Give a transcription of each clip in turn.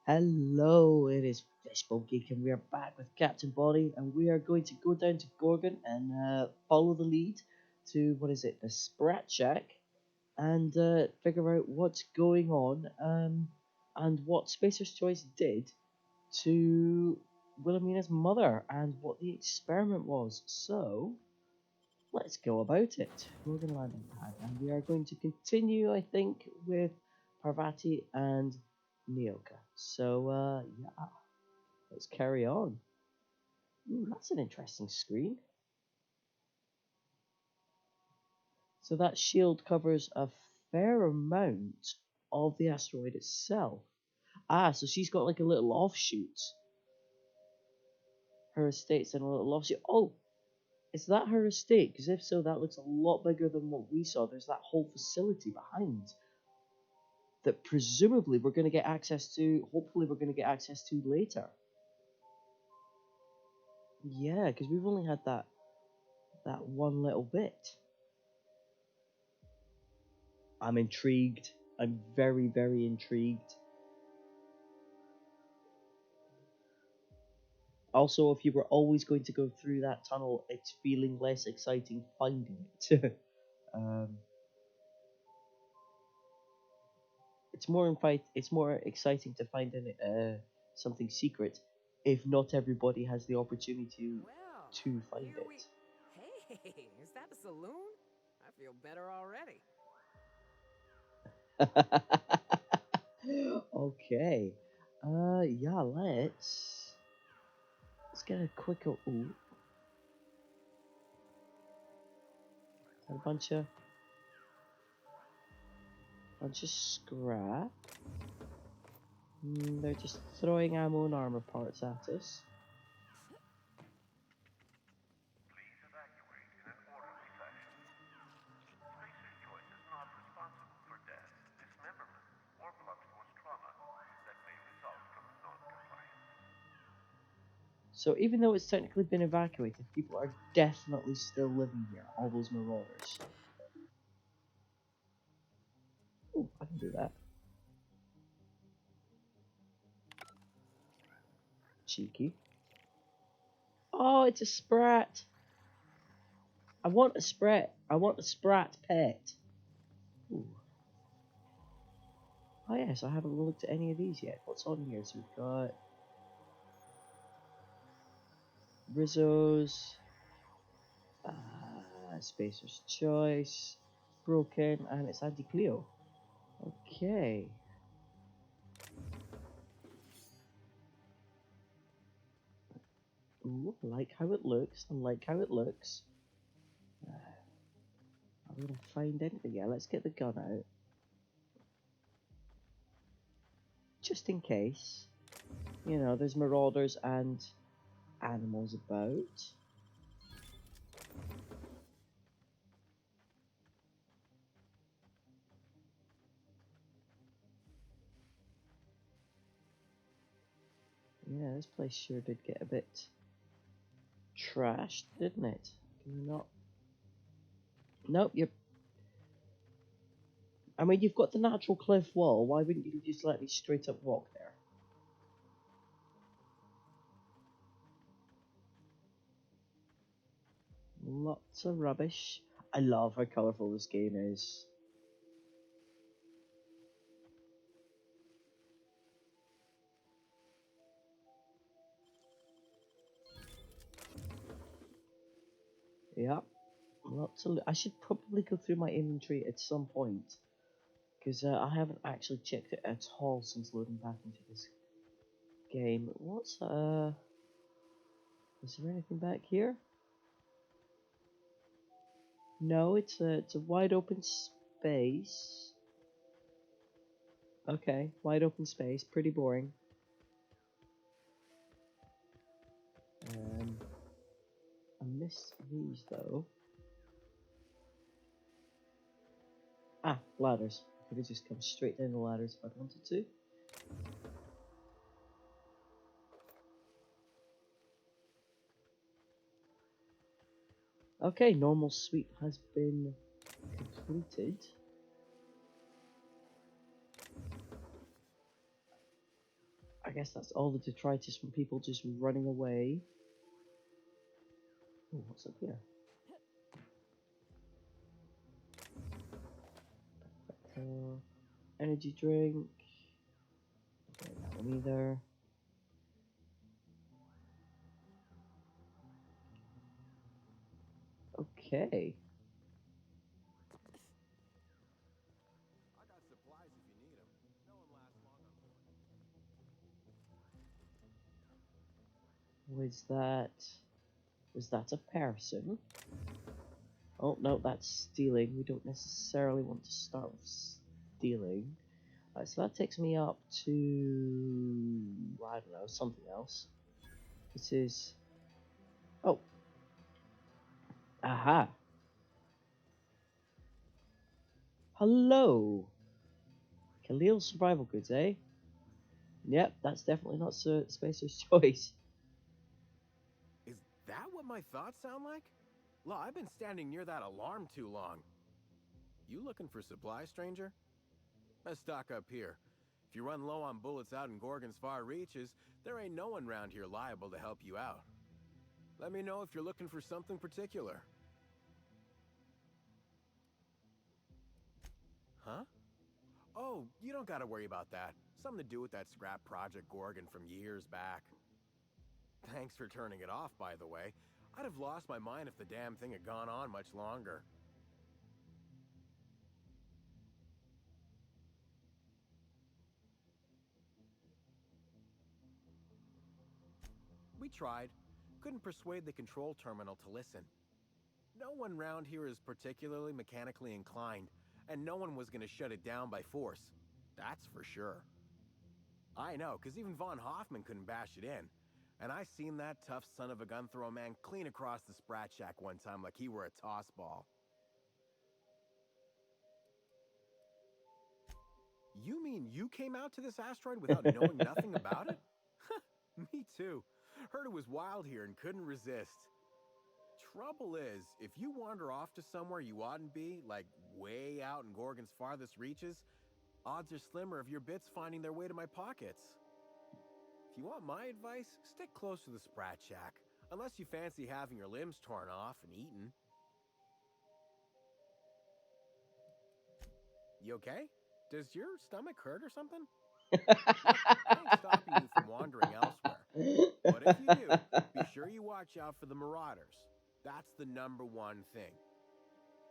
Hello, it is fishbulbgeek and we are back with Captain Body and we are going to go down to Gorgon and follow the lead to, what is it, the Sprat Shack and figure out what's going on and what Spacer's Choice did to Wilhelmina's mother and what the experiment was. So, let's go about it. Gorgon landing pad and we are going to continue, I think, with Parvati and Nyoka. So, yeah. Let's carry on. Ooh, that's an interesting screen. So that shield covers a fair amount of the asteroid itself. Ah, so she's got like a little offshoot. Her estate's in a little offshoot. Oh, is that her estate? Because if so, that looks a lot bigger than what we saw. There's that whole facility behind that presumably we're going to get access to, hopefully we're going to get access to later. Yeah, because we've only had that one little bit. I'm intrigued. I'm very, very intrigued. Also, if you were always going to go through that tunnel, it's feeling less exciting finding it. um, it's more exciting to find something secret if not everybody has the opportunity to find it. Hey, is that a saloon? I feel better already. Okay. Yeah, let's get a quicker. Ooh, a bunch of scrap. They're just throwing ammo and armor parts at us. So even though it's technically been evacuated, people are definitely still living here. All those marauders. Oh, I can do that. Cheeky. Oh, it's a sprat. I want a sprat. I want a sprat pet. Ooh. Oh yes, I haven't looked at any of these yet. What's on here? So we've got Rizzo's, Spacer's Choice, Broken, and it's Anti-Cleo. Okay. Ooh, I like how it looks. I like how it looks. I'm gonna find anything. Yeah, let's get the gun out. Just in case. You know, there's marauders and animals about. Yeah, this place sure did get a bit trashed, didn't it? Can we not? Nope, you're... I mean, you've got the natural cliff wall. Why wouldn't you just let me straight up walk there? Lots of rubbish. I love how colourful this game is. Yeah, lots of... I should probably go through my inventory at some point. Because I haven't actually checked it at all since loading back into this game. What's is there anything back here? No, it's a wide open space. Okay, wide open space, pretty boring. Um, I missed these though. Ah, ladders. I could have just come straight down the ladders if I wanted to. Okay, normal sweep has been completed. I guess that's all the detritus from people just running away. Oh, what's up here? Energy drink. Okay, that one either. Okay. I got supplies if you need them. No one lasts long on board. Was that a person? Oh, no, that's stealing. We don't necessarily want to start with stealing. Alright, so that takes me up to, I don't know, something else. This is, oh, aha. Hello. Khalil survival goods, eh? Yep, that's definitely not Sir Spacer's choice. Is that what my thoughts sound like? Look, I've been standing near that alarm too long. You looking for supplies, stranger? Let's stock up here. If you run low on bullets out in Gorgon's far reaches, there ain't no one round here liable to help you out. Let me know if you're looking for something particular. Huh? Oh, you don't gotta worry about that. Something to do with that scrap Project Gorgon from years back. Thanks for turning it off, by the way. I'd have lost my mind if the damn thing had gone on much longer. We tried. Couldn't persuade the control terminal to listen. No one round here is particularly mechanically inclined, and no one was gonna shut it down by force. That's for sure. I know, because even Von Hoffman couldn't bash it in. And I seen that tough son of a gun throw a man clean across the Sprat Shack one time like he were a toss ball. You mean you came out to this asteroid without knowing nothing about it? Me too. Heard it was wild here and couldn't resist. Trouble is, if you wander off to somewhere you oughtn't be, like way out in Gorgon's farthest reaches, odds are slimmer of your bits finding their way to my pockets. If you want my advice, stick close to the Sprat Shack, unless you fancy having your limbs torn off and eaten. You okay? Does your stomach hurt or something? Look, I ain't stopping you from wandering elsewhere. But if you do, be sure you watch out for the Marauders. That's the #1 thing.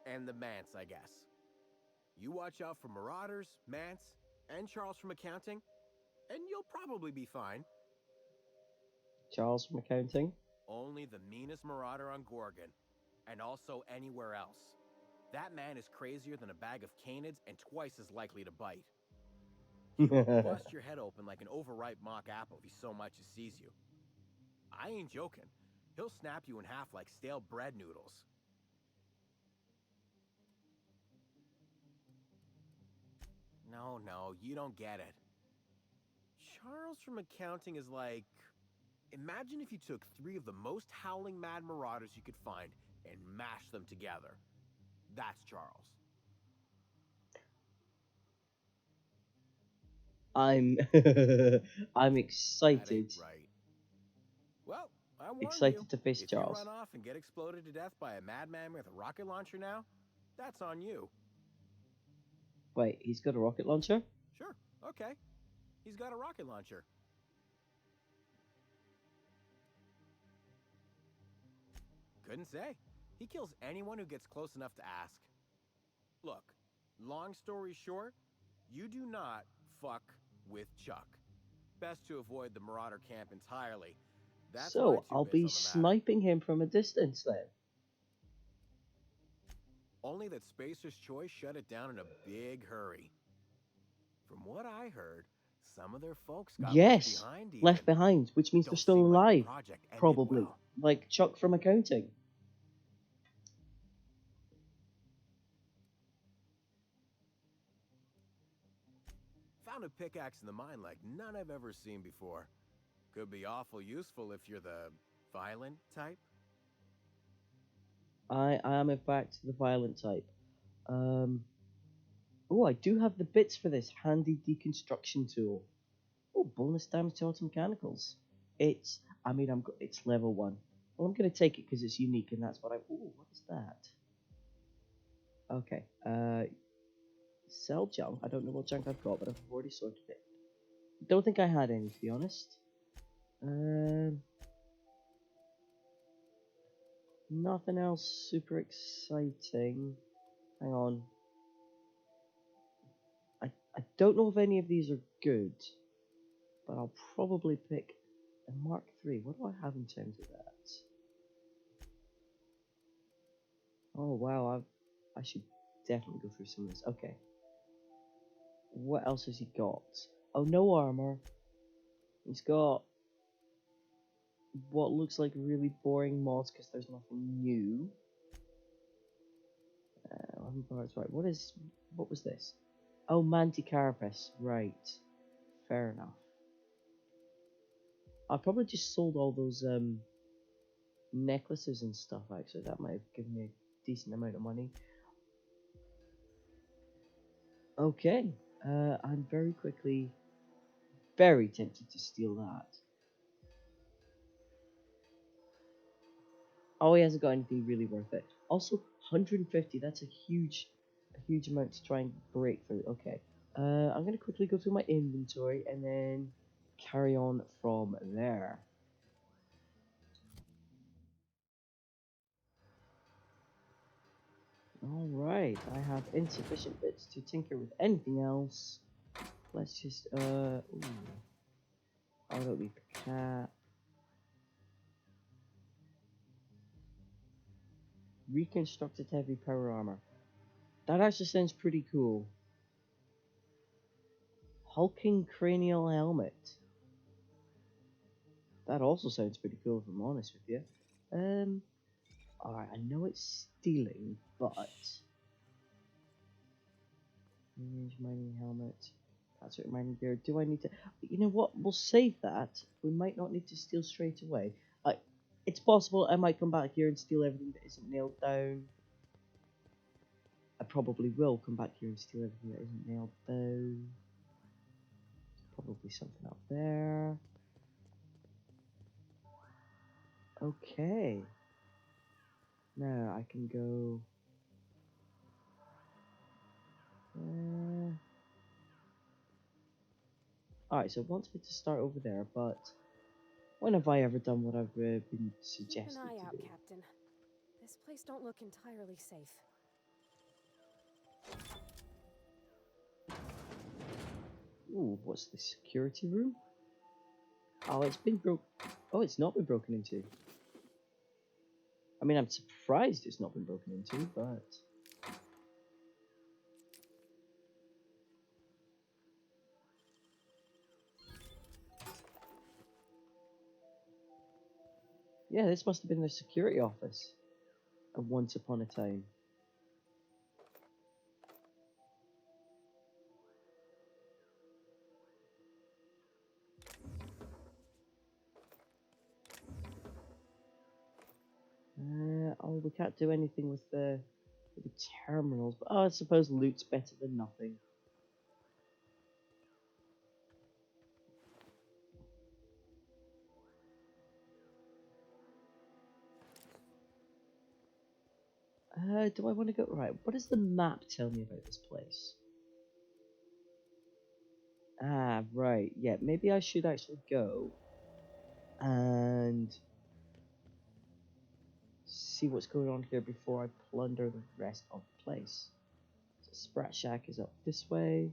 And the Mance, I guess. You watch out for Marauders, Mance, and Charles from accounting, and you'll probably be fine. Charles from accounting. Only the meanest Marauder on Gorgon, and also anywhere else. That man is crazier than a bag of canids and twice as likely to bite. He'll bust your head open like an overripe mock apple if he so much as sees you. I ain't joking. He'll snap you in half like stale bread noodles. No, you don't get it. Charles from accounting is like... Imagine if you took 3 of the most howling mad marauders you could find and mashed them together. That's Charles. I'm I'm That excited. ain't right. Well, I warn Excited you, to face if Charles. you run off and get exploded to death by a madman with a rocket launcher now, that's on you. Wait, he's got a rocket launcher? Sure, okay. He's got a rocket launcher. Couldn't say. He kills anyone who gets close enough to ask. Look, long story short, you do not fuck with Chuck. Best to avoid the Marauder camp entirely. That's my So, 2 I'll bits be on the matter. sniping him from a distance then. Only that Spacer's Choice shut it down in a big hurry. From what I heard, some of their folks got left Yes, behind even. left behind, which means they're Don't still seem like the alive. project ended Probably. well. Like Chuck from accounting. Found a pickaxe in the mine like none I've ever seen before. Could be awful useful if you're the violent type. I am in fact the violent type. Oh, I do have the bits for this handy deconstruction tool. Oh, bonus damage to auto mechanicals. It's level 1. Well, I'm gonna take it because it's unique, and that's what I. Ooh, what is that? Okay. Sell junk. I don't know what junk I've got, but I've already sorted it. Don't think I had any, to be honest. Nothing else super exciting. Hang on. I don't know if any of these are good, but I'll probably pick a Mark III. What do I have in terms of that? Oh wow, I should definitely go through some of this. Okay. What else has he got? Oh, no armor. He's got what looks like really boring mods because there's nothing new. 11 parts, right. What was this? Oh, Manticarapace. Right. Fair enough. I probably just sold all those necklaces and stuff, actually. That might have given me a decent amount of money. Okay. I'm very tempted to steal that. Oh, he hasn't got anything really worth it. Also, 150, that's a huge amount to try and break through. Okay. I'm going to quickly go through my inventory and then carry on from there. Alright, I have insufficient bits to tinker with anything else. Let's just, ooh. I don't need the cat. Reconstructed heavy power armor. That actually sounds pretty cool. Hulking cranial helmet. That also sounds pretty cool if I'm honest with you. Alright, I know it's stealing, but range mining helmet. That's what mining gear. Do I need to? You know what? We'll save that. We might not need to steal straight away. It's possible I might come back here and steal everything that isn't nailed down. I probably will come back here and steal everything that isn't nailed down. Probably something up there. Okay. Now I can go. Alright, so it wants me to start over there, but when have I ever done what I've been suggested Keep an eye to out, do? Captain. This place don't look entirely safe. Ooh, what's the security room? Oh, it's been broke. Oh, it's not been broken into. I mean, I'm surprised it's not been broken into, but yeah, this must have been the security office of once upon a time. Oh, we can't do anything with the terminals, but oh, I suppose loot's better than nothing. Do I want to go right? What does the map tell me about this place? Ah, right. Yeah, maybe I should actually go and see what's going on here before I plunder the rest of the place. So Sprat Shack is up this way.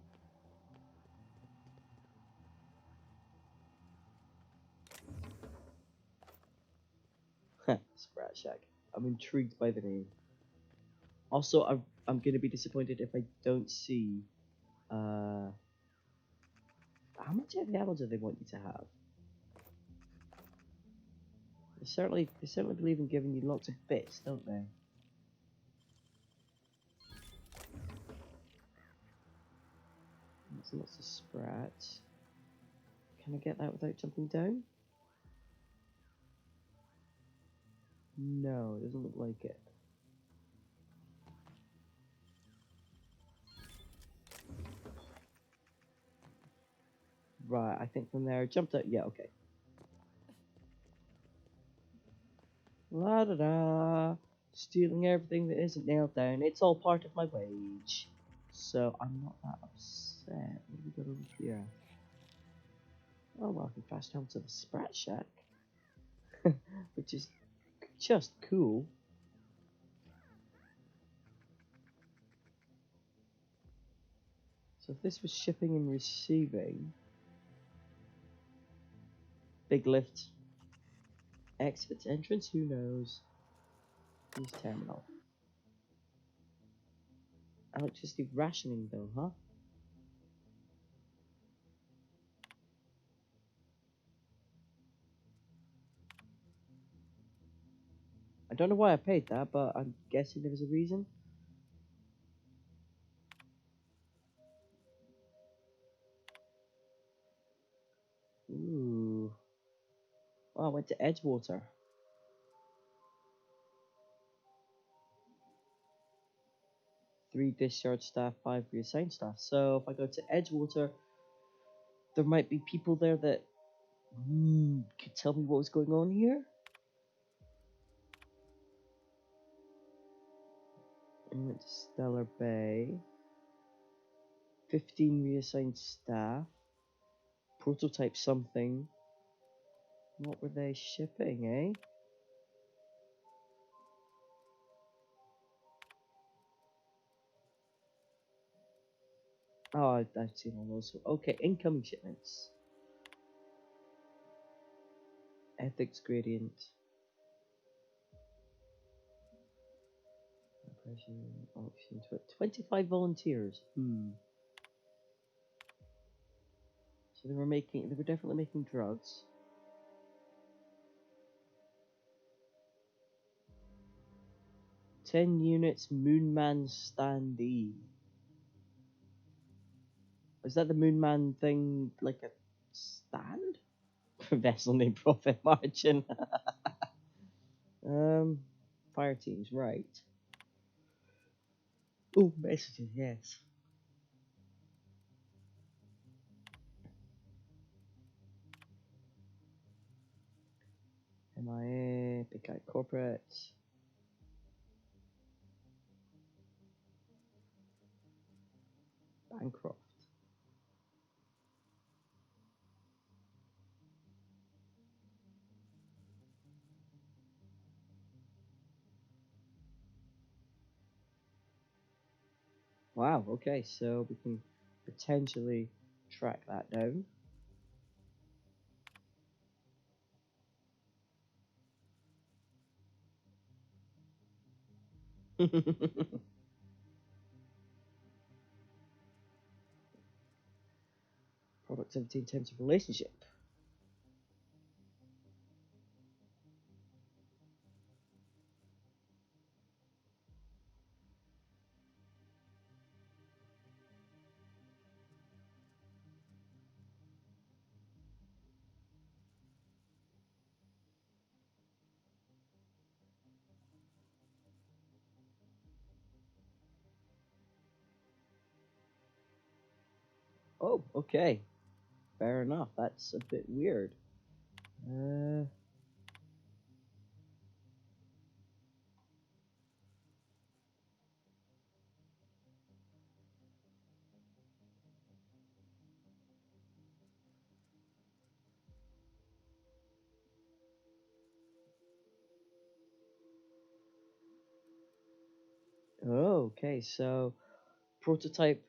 Sprat Shack. I'm intrigued by the name. Also, I'm going to be disappointed if I don't see. How much heavy ammo do they want you to have? They certainly believe in giving you lots of bits, don't they? There's lots of sprats. Can I get that without jumping down? No, it doesn't look like it. Right, I think from there, jumped out. Yeah, okay. La da da. Stealing everything that isn't nailed down. It's all part of my wage. So I'm not that upset. What do we got over here? Oh, well, I can fast travel to the Sprat Shack. Which is just cool. So if this was shipping and receiving, big lift, exit, entrance, who knows? Use terminal. Electricity rationing bill, huh? I don't know why I paid that, but I'm guessing there was a reason. Ooh. Oh, I went to Edgewater. 3 discharge staff, 5 reassigned staff. So if I go to Edgewater, there might be people there that could tell me what was going on here. I went to Stellar Bay. 15 reassigned staff. Prototype something. What were they shipping, eh? Oh, I've seen all those. Okay, incoming shipments. Ethics gradient. Oppression, auction, 25 volunteers. So they were definitely making drugs. Ten units, Moonman standee. Is that the Moonman thing, like a stand? Vessel name profit margin. Fire teams, right. Oh, messages, yes. MIA, Big Guy Corporate. Bancroft. Wow, okay, so we can potentially track that down. Productivity in terms of relationship. Oh, okay. Fair enough. That's a bit weird. Oh, okay. So prototype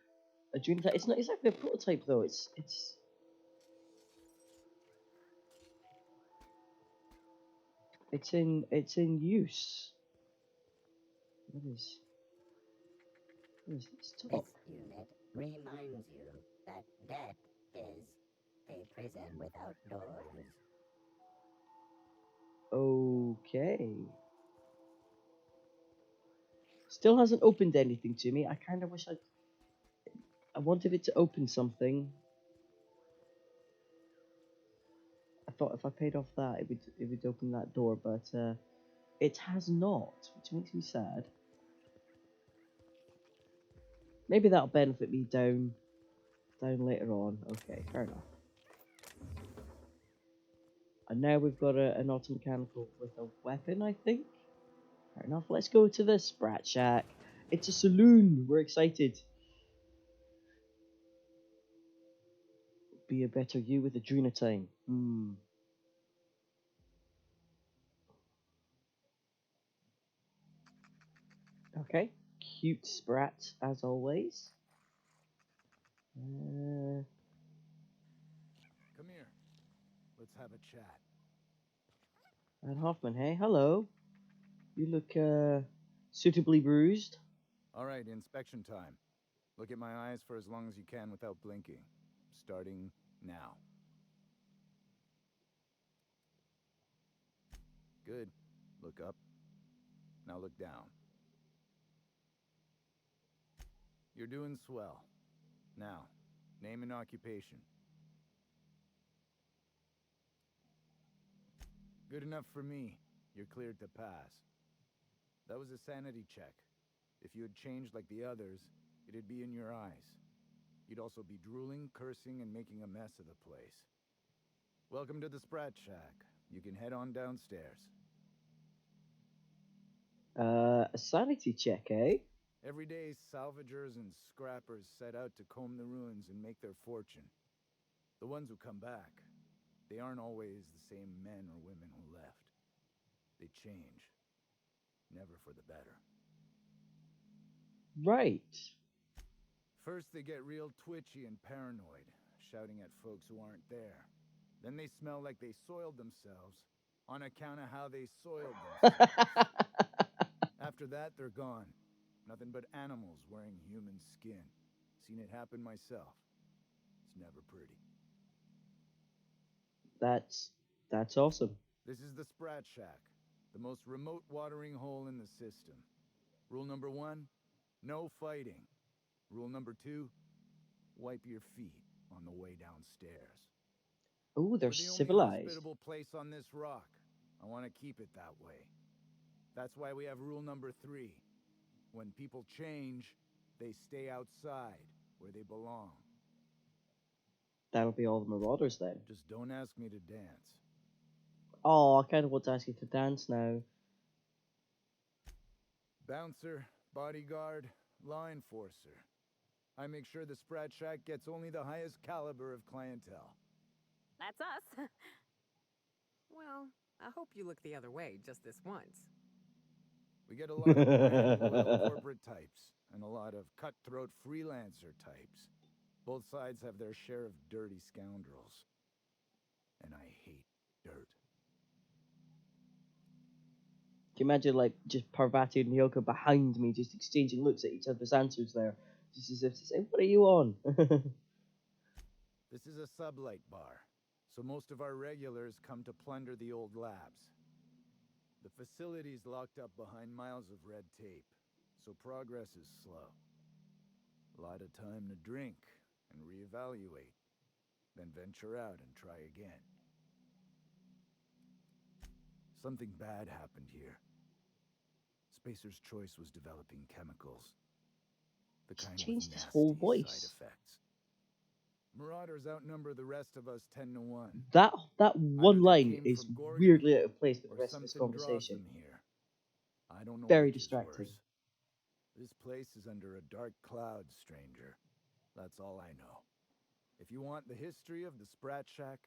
adrena-time. It's not exactly a prototype though. It's in use. What is this talk? This unit reminds you that death is a prison without doors. Okay. Still hasn't opened anything to me. I kind of wish I wanted it to open something. I thought if I paid off that, it would open that door, but it has not, which makes me sad. Maybe that'll benefit me down later on. Okay, fair enough. And now we've got an automechanical with a weapon, I think. Fair enough. Let's go to the Sprat Shack. It's a saloon. We're excited. Be a better you with adrena-time. Okay. Cute Sprat, as always. Come here. Let's have a chat. And Hoffman, hey, hello. You look suitably bruised. All right, inspection time. Look at my eyes for as long as you can without blinking. Starting now. Good. Look up. Now look down. You're doing swell. Now, name and occupation. Good enough for me. You're cleared to pass. That was a sanity check. If you had changed like the others, it'd be in your eyes. You'd also be drooling, cursing, and making a mess of the place. Welcome to the Sprat Shack. You can head on downstairs. A sanity check, eh? Every day, salvagers and scrappers set out to comb the ruins and make their fortune. The ones who come back, they aren't always the same men or women who left. They change. Never for the better. Right. First, they get real twitchy and paranoid, shouting at folks who aren't there. Then they smell like they soiled themselves on account of how they soiled themselves. After that, they're gone. Nothing but animals wearing human skin. Seen it happen myself. It's never pretty. That's awesome. This is the Sprat Shack, the most remote watering hole in the system. Rule number 1, no fighting. Rule number 2, wipe your feet on the way downstairs. Oh, they're We're the only civilized. hospitable place on this rock. I want to keep it that way. That's why we have rule number 3. When people change, they stay outside, where they belong. That'll be all the Marauders then. Just don't ask me to dance. Oh, I kind of want to ask you to dance now. Bouncer, bodyguard, law enforcer. I make sure the Sprat Shack gets only the highest caliber of clientele. That's us. Well, I hope you look the other way just this once. We get a lot of brand loyal corporate types, and a lot of cutthroat freelancer types. Both sides have their share of dirty scoundrels. And I hate dirt. Can you imagine, like, just Parvati and Nyoka behind me, just exchanging looks at each other's answers there, just as if to say, "What are you on?" This is a sublight bar, so most of our regulars come to plunder the old labs. The facility's locked up behind miles of red tape, so progress is slow. A lot of time to drink and reevaluate, then venture out and try again. Something bad happened here. Spacer's Choice was developing chemicals. The kind with Changed his nasty whole side voice. effects. Marauders outnumber the rest of us 10 to 1. That Either one they line came is from Gorgon, weirdly out of place with the or rest of this something draws conversation. them here. I don't know Very which is distracting. worse. This place is under a dark cloud, stranger. That's all I know. If you want the history of the Sprat Shack,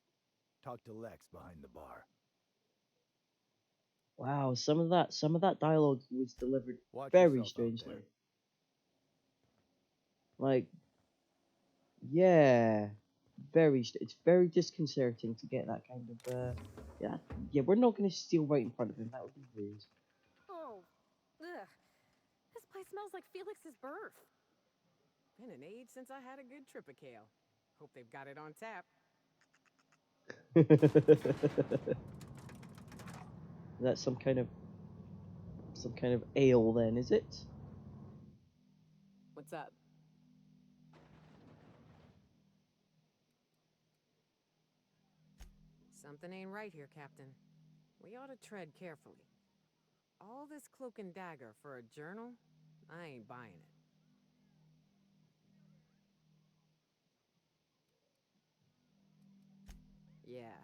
talk to Lex behind the bar. Wow, some of that dialogue was delivered Watch very yourself out strangely. there. Like, yeah, it's very disconcerting to get that kind of yeah. We're not gonna steal right in front of him. That would be rude. Oh, ugh. This place smells like Felix's birth. Been an age since I had a good trip of kale. Hope they've got it on tap. That's some kind of ale then, is it? What's up? Something ain't right here, Captain. We ought to tread carefully. All this cloak and dagger for a journal? I ain't buying it. Yeah,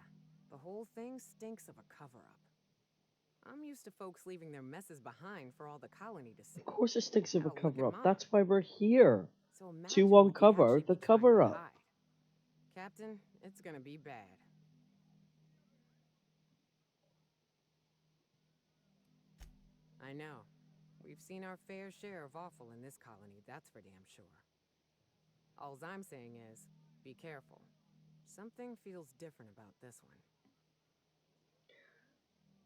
The whole thing stinks of a cover-up. I'm used to folks leaving their messes behind for all the colony to see. Of course it stinks of a Hell, look at cover-up. mine. That's why we're here. So imagine To what they uncover actually the be trying to cover-up. hide. Captain, it's gonna be bad. I know. We've seen our fair share of awful in this colony, that's for damn sure. Alls I'm saying is, be careful. Something feels different about this one.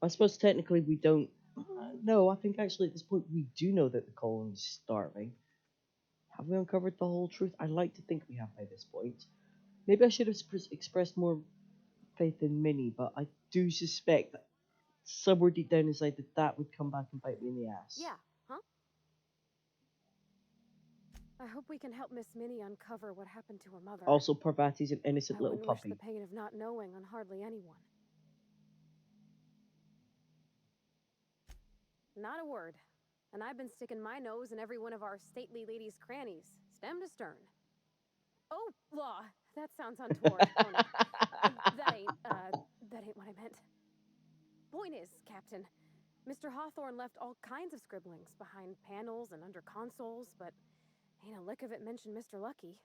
I suppose technically we don't... no, I think actually at this point we do know that the colony's starving. Have we uncovered the whole truth? I like to think we have by this point. Maybe I should have expressed more faith in Minnie, but I do suspect that somewhere deep down inside that would come back and bite me in the ass. Yeah, huh? I hope we can help Miss Minnie uncover what happened to her mother. Also, Parvati's an innocent I little wouldn't wish puppy. the pain of not knowing on hardly anyone. Not a word. And I've been sticking my nose in every one of our stately ladies' crannies, stem to stern. Oh, law, that sounds untoward. Oh, no. That ain't what I meant. Point is, Captain, Mr. Hawthorne left all kinds of scribblings behind panels and under consoles, but ain't a lick of it mentioned Mr. Lucky.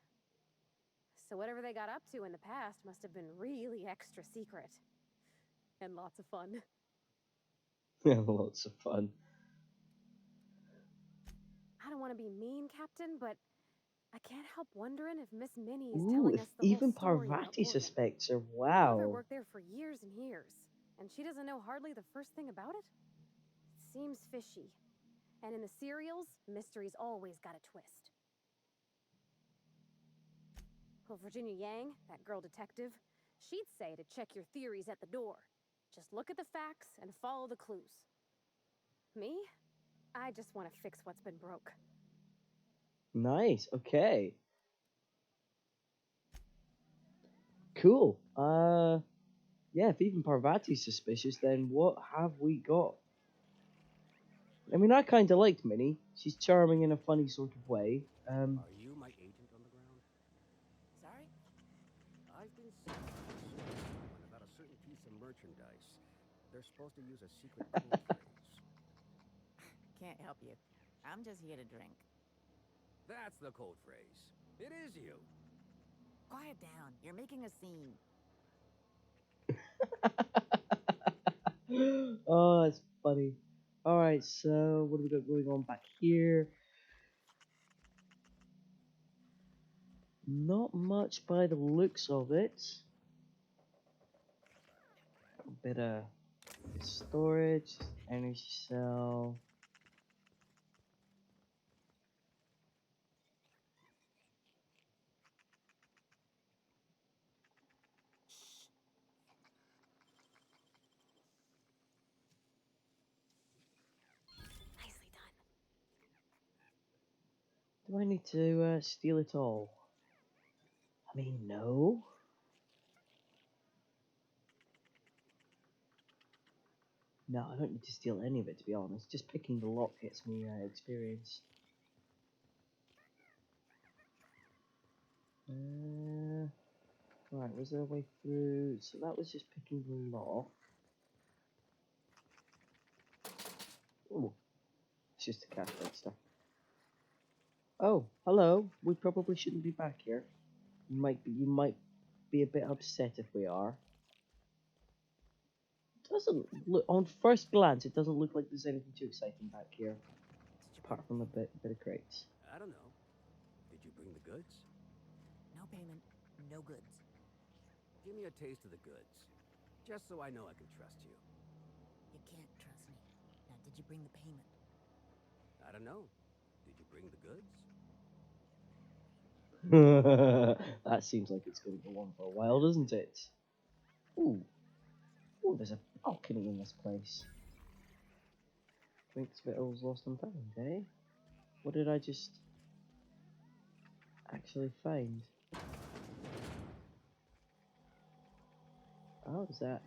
So whatever they got up to in the past must have been really extra secret. And lots of fun. Lots of fun. I don't want to be mean, Captain, but I can't help wondering if Miss Minnie is Ooh, telling if us the even whole story about Parvati Gorgon. suspects her. My mother Wow. worked there for years and years, and she doesn't know hardly the first thing about it? Seems fishy. And in the serials, mystery's always got a twist. Well, Virginia Yang, that girl detective, she'd say to check your theories at the door. Just look at the facts and follow the clues. Me? I just want to fix what's been broke. Nice. Okay. Cool. Yeah, if even Parvati's suspicious, then what have we got? I mean, I kind of liked Minnie. She's charming in a funny sort of way. Are you my agent on the ground? Sorry? I've been sent to someone about a certain piece of merchandise. They're supposed to use a secret code phrase. Can't help you. I'm just here to drink. That's the code phrase. It is you. Quiet down. You're making a scene. Oh, that's funny. Alright, so what do we got going on back here? Not much by the looks of it. A bit of storage, energy cell. Nicely done. Do I need to steal it all? I mean, no. No, I don't need to steal any of it, to be honest. Just picking the lock gets me experience. Right, was there a way through? So that was just picking the lock. Oh, it's just a catholic stuff. Oh, hello. We probably shouldn't be back here. You might be a bit upset if we are. Doesn't look, on first glance, it doesn't look like there's anything too exciting back here, apart from a bit of crates. I don't know. Did you bring the goods? No payment, no goods. Give me a taste of the goods. Just so I know I can trust you. You can't trust me. Now, did you bring the payment? I don't know. Did you bring the goods? That seems like it's going to go on for a while, doesn't it? Ooh. Ooh, there's a balcony in this place. Drinks, victuals, lost and found, eh? What did I just actually find? Oh, is that...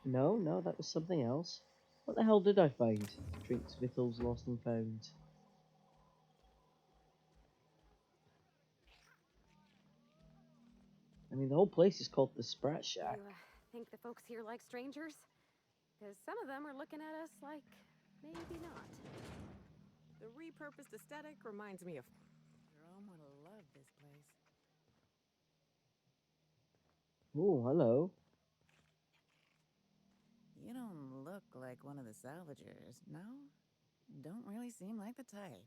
No, that was something else. What the hell did I find? Drinks, victuals, lost and found. I mean, the whole place is called the Sprat Shack. You think the folks here like strangers? Because some of them are looking at us like maybe not. The repurposed aesthetic reminds me of. Jerome would have loved this place. Oh, hello. You don't look like one of the salvagers, no? Don't really seem like the type.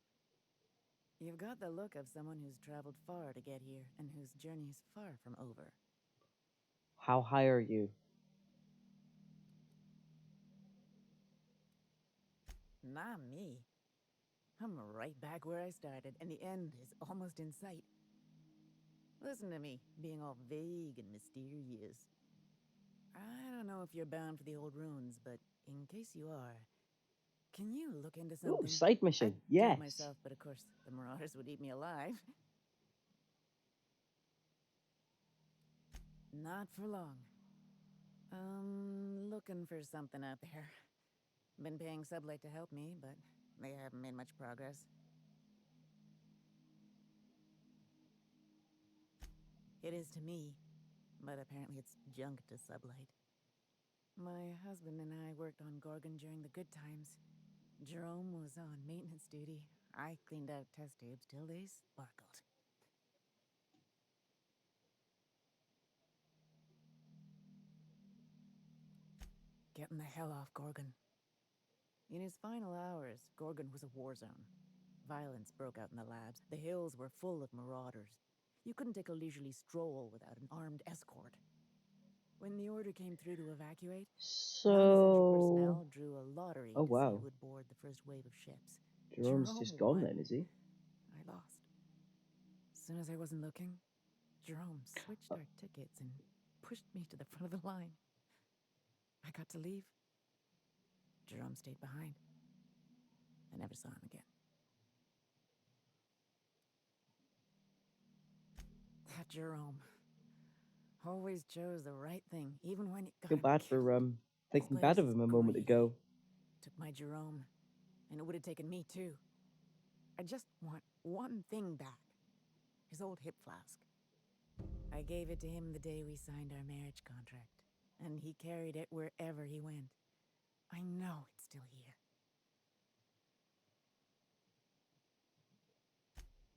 You've got the look of someone who's traveled far to get here and whose journey's far from over. How high are you? Not me. I'm right back where I started, and the end is almost in sight. Listen to me, being all vague and mysterious. I don't know if you're bound for the old ruins, but in case you are, can you look into Ooh, something? side mission. I'd do Yes. it myself, but of course, the marauders would eat me alive. Not for long. Looking for something out there. Been paying Sublight to help me, but they haven't made much progress. It is to me, but apparently it's junk to Sublight. My husband and I worked on Gorgon during the good times. Jerome was on maintenance duty. I cleaned out test tubes till they sparkled. Getting the hell off Gorgon. In his final hours, Gorgon was a war zone. Violence broke out in the labs. The hills were full of marauders. You couldn't take a leisurely stroll without an armed escort. When the order came through to evacuate, non-essential So. personnel drew a lottery Oh, to see wow. who would board the first wave of ships. Jerome's Jerome just gone won. then, is he? I lost. As soon as I wasn't looking, Jerome switched our tickets and pushed me to the front of the line. I got to leave. Jerome stayed behind. I never saw him again. That Jerome always chose the right thing, even when it got Feel him bad killed. for This thinking place bad of is him a moment greedy. ago. Took my Jerome, and it would have taken me too. I just want one thing back. His old hip flask. I gave it to him the day we signed our marriage contract, and he carried it wherever he went. I know it's still here.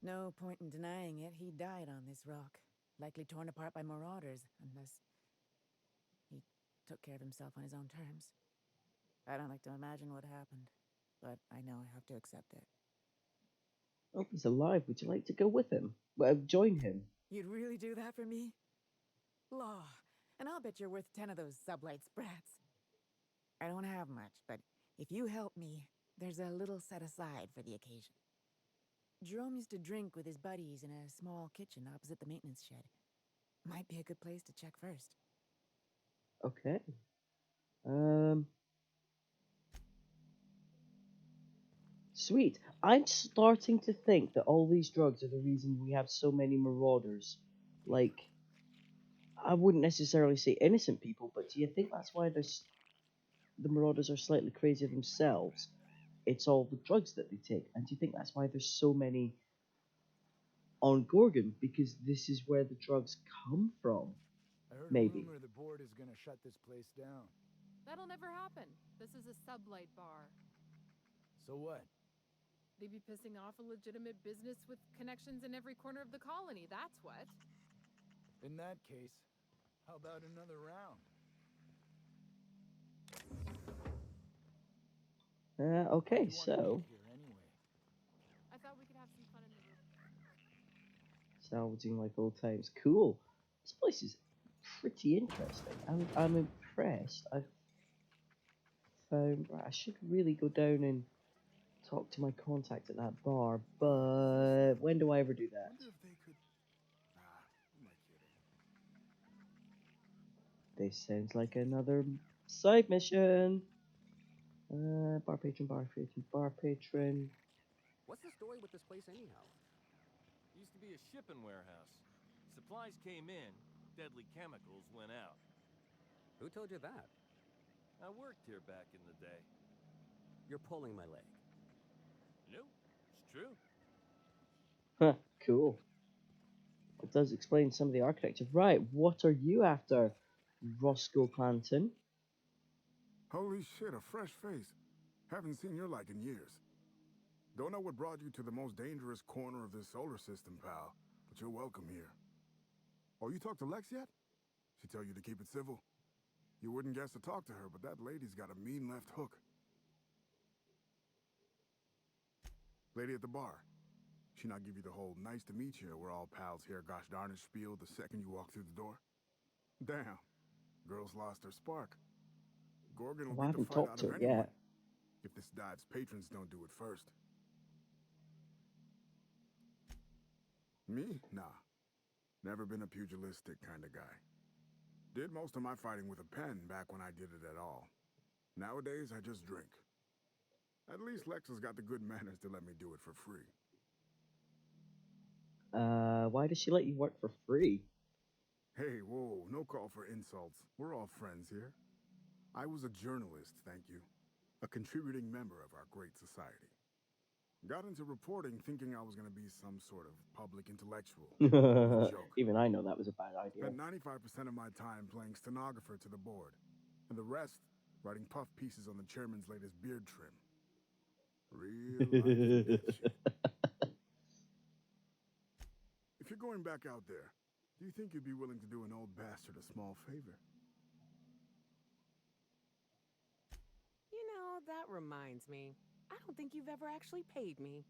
No point in denying it, he died on this rock. Likely torn apart by marauders, unless he took care of himself on his own terms. I don't like to imagine what happened, but I know I have to accept it. Oh, he's alive. Would you like to go with him? Well, join him. You'd really do that for me? Law. And I'll bet you're worth 10 of those sublight sprats. I don't have much, but if you help me, there's a little set aside for the occasion. Jerome used to drink with his buddies in a small kitchen opposite the maintenance shed. Might be a good place to check first. Okay. Sweet. I'm starting to think that all these drugs are the reason we have so many marauders. Like, I wouldn't necessarily say innocent people, but do you think that's why the marauders are slightly crazy themselves? It's all the drugs that they take. And do you think that's why there's so many on Gorgon? Because this is where the drugs come from. I heard Maybe. a rumor the board is gonna shut this place down. That'll never happen. This is a sublight bar. So what? They'd be pissing off a legitimate business with connections in every corner of the colony, that's what. In that case, how about another round? Okay, Why'd you wanna so get here anyway? I thought we could have some fun in the room. salvaging like old times. Cool. This place is pretty interesting. I'm impressed. I've found. Right, I should really go down and talk to my contact at that bar, but when do I ever do that? Wonder if they could. Nah, who am I kidding? This sounds like another side mission. Bar patron, bar patron, bar patron. What's the story with this place anyhow? Used to be a shipping warehouse. Supplies came in, deadly chemicals went out. Who told you that? I worked here back in the day. You're pulling my leg. Nope, it's true. Huh, cool. It does explain some of the architecture. Right, what are you after, Roscoe Clanton? Holy shit, a fresh face. Haven't seen your like in years. Don't know what brought you to the most dangerous corner of this solar system, pal, but you're welcome here. Oh, you talked to Lex yet? She tell you to keep it civil? You wouldn't guess to talk to her, but that lady's got a mean left hook. Lady at the bar. She not give you the whole nice to meet you, we're all pals here, gosh darn it spiel the second you walk through the door? Damn. Girl's lost her spark. Gorgon will Oh, I beat the haven't fight talked out to of her anyone. yet. If this dive's patrons don't do it first. Me? Nah. Never been a pugilistic kind of guy. Did most of my fighting with a pen back when I did it at all. Nowadays, I just drink. At least Lex has got the good manners to let me do it for free. Why does she let you work for free? Hey, whoa, no call for insults. We're all friends here. I was a journalist, thank you. A contributing member of our great society. Got into reporting thinking I was gonna be some sort of public intellectual. No joke. Even I know that was a bad idea. Spent 95% of my time playing stenographer to the board, and the rest writing puff pieces on the chairman's latest beard trim. Real life bitch. If you're going back out there, do you think you'd be willing to do an old bastard a small favor? You know, that reminds me. I don't think you've ever actually paid me.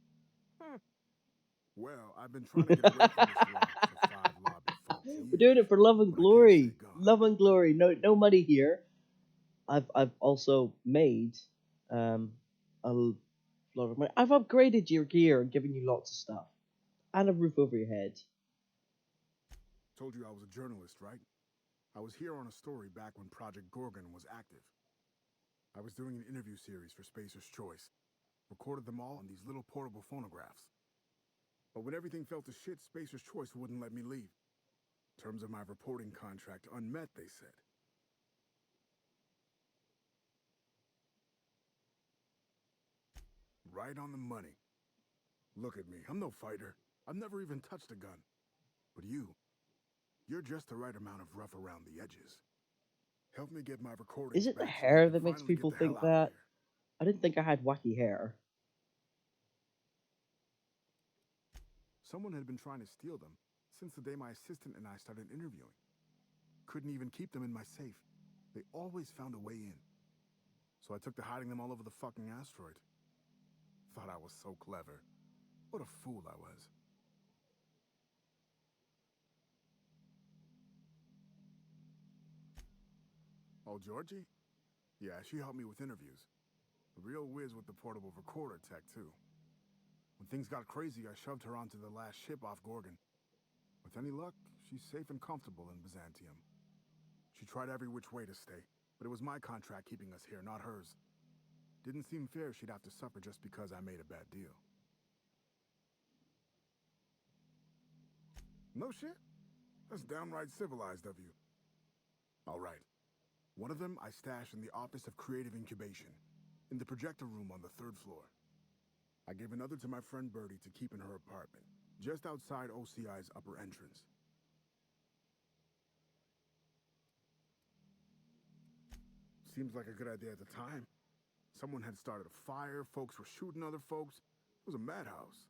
Well, I've been trying to get away from this rock for 5 lobby folks We're doing it for love and but I can't glory. stay gone. Love and glory. No money here. I've also made a lot of money. I've upgraded your gear and given you lots of stuff. And a roof over your head. Told you I was a journalist, right? I was here on a story back when Project Gorgon was active. I was doing an interview series for Spacer's Choice. Recorded them all on these little portable phonographs. But when everything fell to shit, Spacer's Choice wouldn't let me leave. Terms of my reporting contract unmet, they said. Right on the money. Look at me, I'm no fighter. I've never even touched a gun. But you're just the right amount of rough around the edges. Help me get my recordings Is it the back so I hair can that makes finally get people the hell think out of that? here. I didn't think I had wacky hair. Someone had been trying to steal them since the day my assistant and I started interviewing. Couldn't even keep them in my safe. They always found a way in. So I took to hiding them all over the fucking asteroid. Thought I was so clever. What a fool I was. Oh, Georgie? Yeah, she helped me with interviews. A real whiz with the portable recorder tech, too. When things got crazy, I shoved her onto the last ship off Gorgon. With any luck, she's safe and comfortable in Byzantium. She tried every which way to stay, but it was my contract keeping us here, not hers. Didn't seem fair she'd have to suffer just because I made a bad deal. No shit? That's downright civilized of you. All right. One of them I stashed in the Office of Creative Incubation, in the projector room on the 3rd floor. I gave another to my friend Birdie to keep in her apartment, just outside OCI's upper entrance. Seems like a good idea at the time. Someone had started a fire, folks were shooting other folks. It was a madhouse.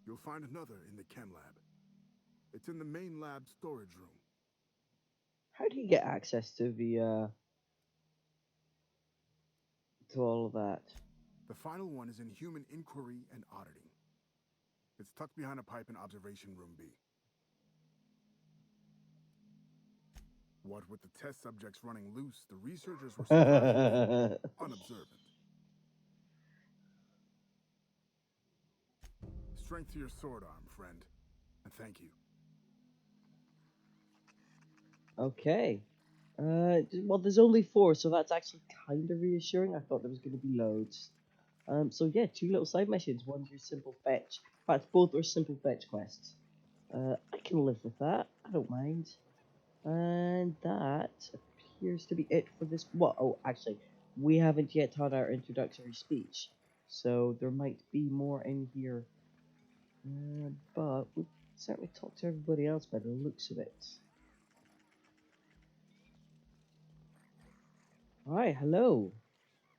You'll find another in the chem lab. It's in the main lab storage room. How do you get access to the to all of that? The final one is in human inquiry and auditing. It's tucked behind a pipe in observation room B. What with the test subjects running loose, the researchers were surprisingly unobservant. Strength to your sword arm, friend. And thank you. Okay. Well, there's only 4, so that's actually kind of reassuring. I thought there was going to be loads. So yeah, 2 little side missions. One's your simple fetch. In fact, both are simple fetch quests. I can live with that. I don't mind. And that appears to be it for this. Well, oh, actually, we haven't yet had our introductory speech, so there might be more in here But we've certainly talked to everybody else by the looks of it. Hi, hello.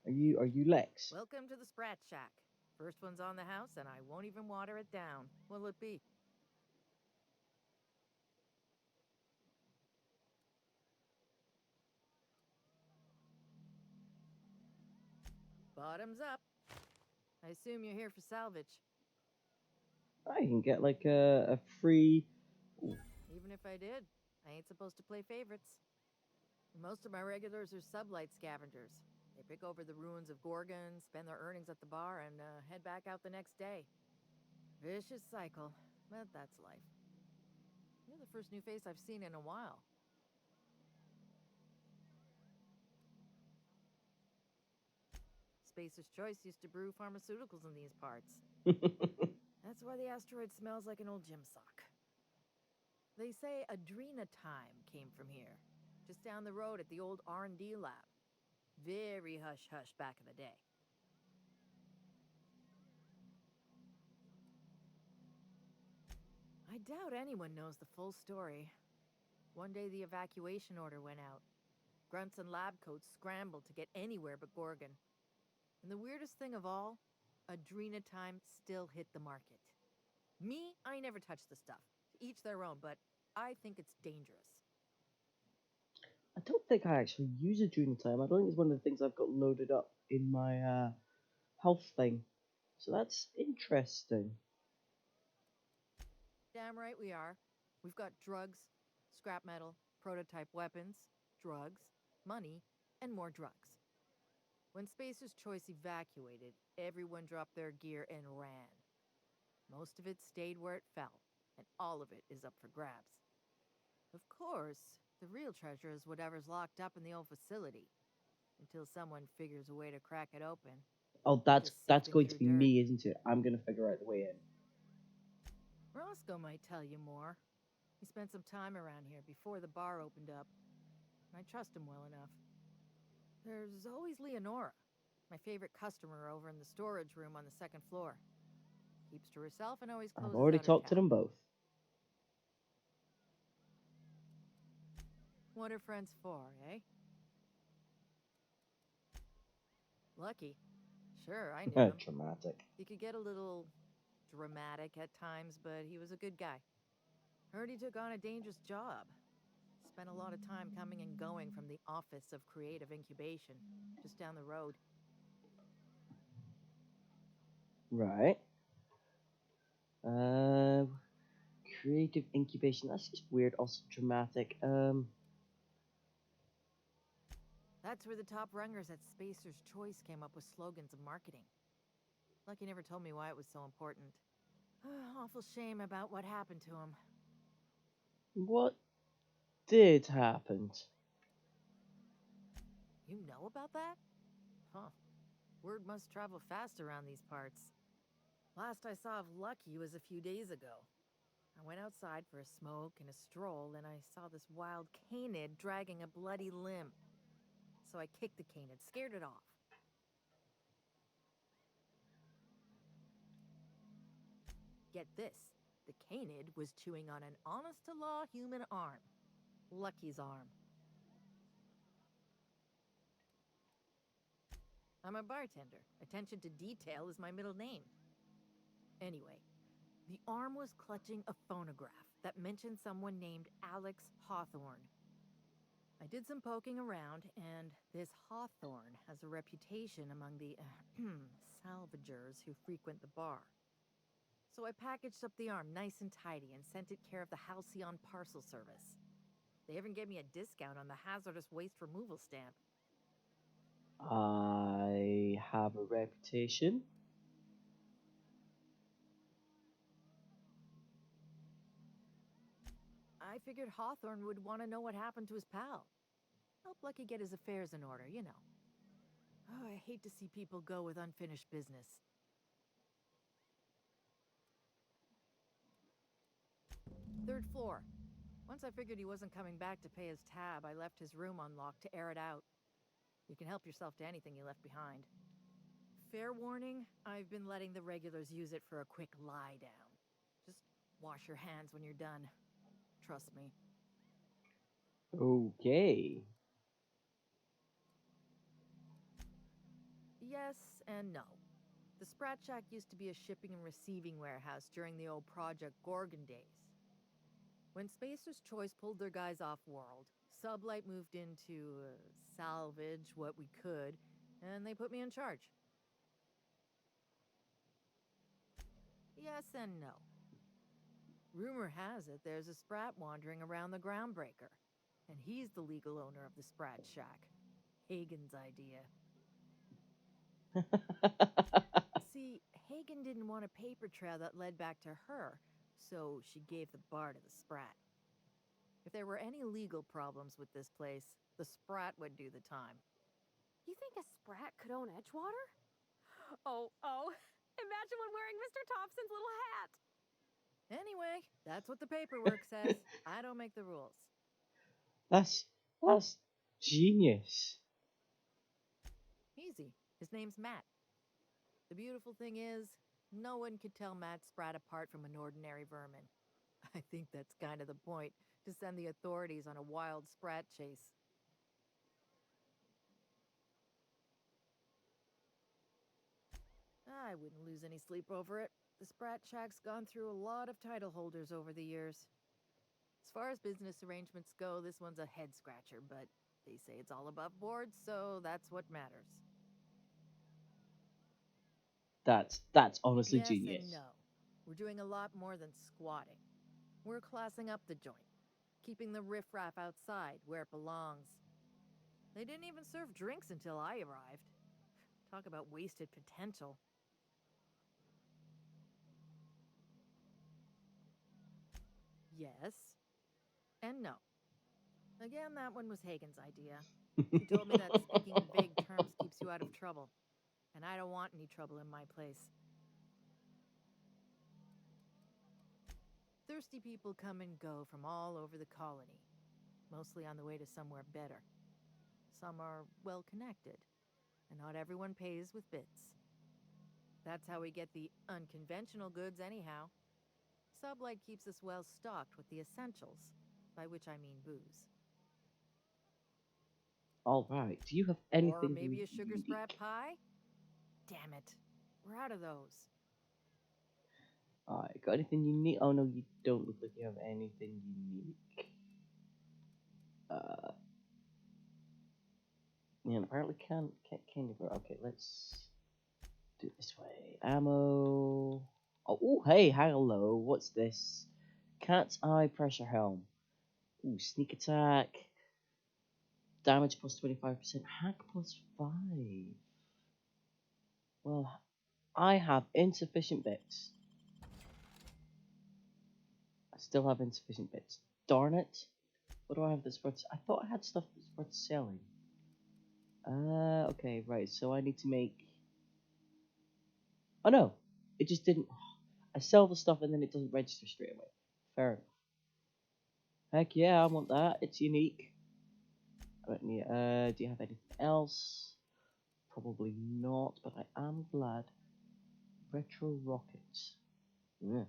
Are you Lex? Welcome to the Sprat Shack. First one's on the house, and I won't even water it down. What'll it be? Bottoms up. I assume you're here for salvage. I can get like a free. Ooh, Even if I did, I ain't supposed to play favorites. Most of my regulars are sublight scavengers. They pick over the ruins of Gorgon, spend their earnings at the bar, and head back out the next day. Vicious cycle, but that's life. You're the first new face I've seen in a while. Spacer's Choice used to brew pharmaceuticals in these parts. That's why the asteroid smells like an old gym sock. They say adrena-time came from here, just down the road at the old R&D lab. Very hush-hush back in the day. I doubt anyone knows the full story. One day the evacuation order went out. Grunts and lab coats scrambled to get anywhere but Gorgon. And the weirdest thing of all, adrena-time still hit the market. Me, I never touched the stuff. To each their own, but I think it's dangerous. I don't think I actually use adrenal-time. I don't think it's one of the things I've got loaded up in my health thing. So that's interesting. Damn right we are. We've got drugs, scrap metal, prototype weapons, drugs, money, and more drugs. When Spacer's Choice evacuated, everyone dropped their gear and ran. Most of it stayed where it fell, and all of it is up for grabs. Of course, the real treasure is whatever's locked up in the old facility, until someone figures a way to crack it open. Oh, We're that's just that's sifting going to through be dirt. me, isn't it? I'm gonna figure out the way in. Roscoe might tell you more. He spent some time around here before the bar opened up. I trust him well enough. There's always Leonora, my favorite customer over in the storage room on the second floor. Keeps to herself and always I've closes already out her talked to tab. them both. What are friends for, eh? Lucky. Sure, I knew him. Dramatic. He could get a little dramatic at times, but he was a good guy. Heard he took on a dangerous job. Spent a lot of time coming and going from the Office of Creative Incubation, just down the road. Right. Uh, creative incubation. That's just weird. Also dramatic. That's where the top rungers at Spacer's Choice came up with slogans and marketing. Lucky never told me why it was so important. Awful shame about what happened to him. What did happen? You know about that? Huh. Word must travel fast around these parts. Last I saw of Lucky was a few days ago. I went outside for a smoke and a stroll, and I saw this wild canid dragging a bloody limb. So I kicked the canid, scared it off. Get this, the canid was chewing on an honest-to-law human arm. Lucky's arm. I'm a bartender. Attention to detail is my middle name. Anyway, the arm was clutching a phonograph that mentioned someone named Alex Hawthorne. I did some poking around, and this Hawthorne has a reputation among the salvagers who frequent the bar. So I packaged up the arm nice and tidy and sent it care of the Halcyon Parcel Service. They even gave me a discount on the hazardous waste removal stamp. I have a reputation. I figured Hawthorne would want to know what happened to his pal. Help Lucky get his affairs in order, you know. Oh, I hate to see people go with unfinished business. Third floor. Once I figured he wasn't coming back to pay his tab, I left his room unlocked to air it out. You can help yourself to anything you left behind. Fair warning, I've been letting the regulars use it for a quick lie down. Wash your hands when you're done. Trust me. Okay. Yes and no. The Sprat Shack used to be a shipping and receiving warehouse during the old Project Gorgon days. When Spacer's Choice pulled their guys off-world, Sublight moved in to salvage what we could, and they put me in charge. Yes and no. Rumor has it there's a Sprat wandering around the Groundbreaker, and he's the legal owner of the Sprat Shack. Hagen's idea. See, Hagen didn't want a paper trail that led back to her, so she gave the bar to the Sprat. If there were any legal problems with this place, the Sprat would do the time. You think a Sprat could own Edgewater? Oh. Imagine one wearing Mr. Thompson's little hat. Anyway, that's what the paperwork says. I don't make the rules. That's genius. Easy. His name's Matt. The beautiful thing is, no one could tell Matt Sprat apart from an ordinary vermin. I think that's kind of the point, to send the authorities on a wild Sprat chase. I wouldn't lose any sleep over it. The Sprat Shack's gone through a lot of title holders over the years. As far as business arrangements go, this one's a head-scratcher, but they say it's all above board, so that's what matters. That's honestly Yes genius. and no. We're doing a lot more than squatting. We're classing up the joint, keeping the riffraff outside where it belongs. They didn't even serve drinks until I arrived. Talk about wasted potential. Yes and no. Again, that one was Hagen's idea. She told me that speaking in vague terms keeps you out of trouble. And I don't want any trouble in my place. Thirsty people come and go from all over the colony, mostly on the way to somewhere better. Some are well connected, and not everyone pays with bits. That's how we get the unconventional goods anyhow. Sublight keeps us well stocked with the essentials, by which I mean booze. All right. Do you have Or anything maybe a sugar unique? sprat pie? Damn it. We're out of those. Alright, got anything unique? Oh no, you don't look like you have anything unique. Yeah, apparently can't okay, let's do it this way. Ammo. Oh, ooh, hey, hello. What's this? Cat's eye pressure helm. Ooh, sneak attack. Damage plus 25%. Hack plus 5. Well, I have insufficient bits. I still have insufficient bits. Darn it. What do I have that's worth? I thought I had stuff that's worth selling. Okay, right. So I need to make. Oh no, it just didn't. I sell the stuff and then it doesn't register straight away. Fair enough. Heck yeah, I want that. It's unique. I don't need. Do you have anything else? Probably not, but I am glad. Retro rockets. Yeah.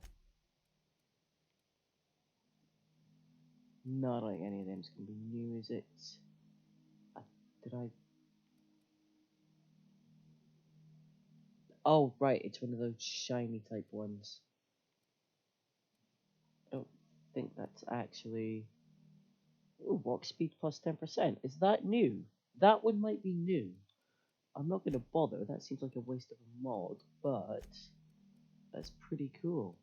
Not like any of them's gonna be new, is it? Did I? Oh right, it's one of those shiny type ones. I don't think that's actually. Ooh, walk speed plus 10%. Is that new? That one might be new. I'm not going to bother. That seems like a waste of a mod, but that's pretty cool.